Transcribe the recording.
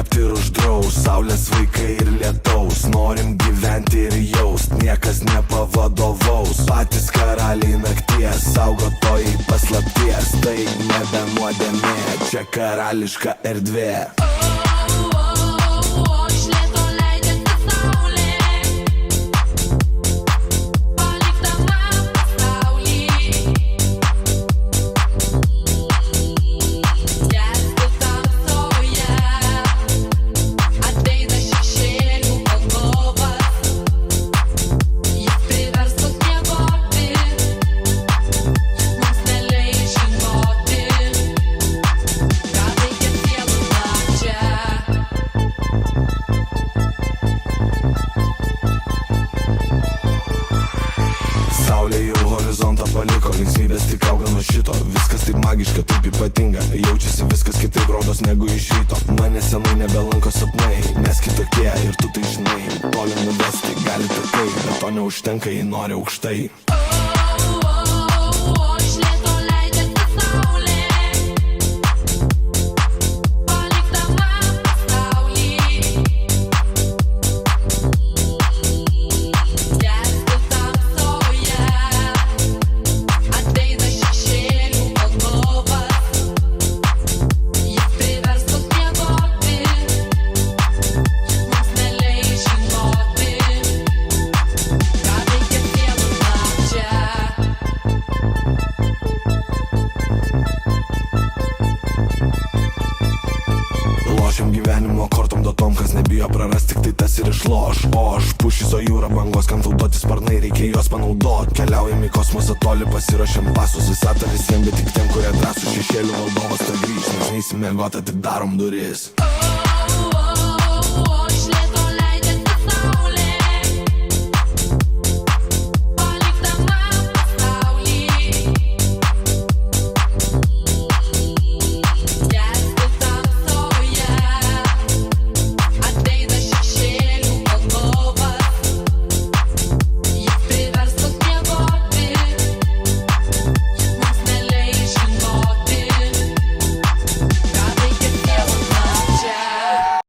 slėpti ir uždraus. Saulės vaikai ir lietaus, norim gyventi ir jaust, niekas nepavadovaus. Patys karaliai nakties, saugotojai paslapties. Tai nebe nuodėmė, čia karališka erdvė. Saulė jau horizontą paliko, linksmybės tik auga nuo šito. Viskas taip magiška, taip ypatinga, jaučiasi viskas kitaip rodos negu iš ryto. Mane senai nebelanko sapnai, nes kitokie ir tu tai žinai. Toli nuvesti gali takai, bet to neužtenka, jei nori aukštai. Lošiam gyvenimo kortom datom, kas nebijo prarast, tik tai tas ir išloš. O aš pušys, o jūra bangos, kam taudoti sparnai, reikia juos panaudot. Keliaujam į kosmosą toli, pasirašėm pasus. Visata visiem, bet tik tiem, kurie drąsų. Šešėlių valdovas ta grįž, nes neįsimiegota, tik darom duris.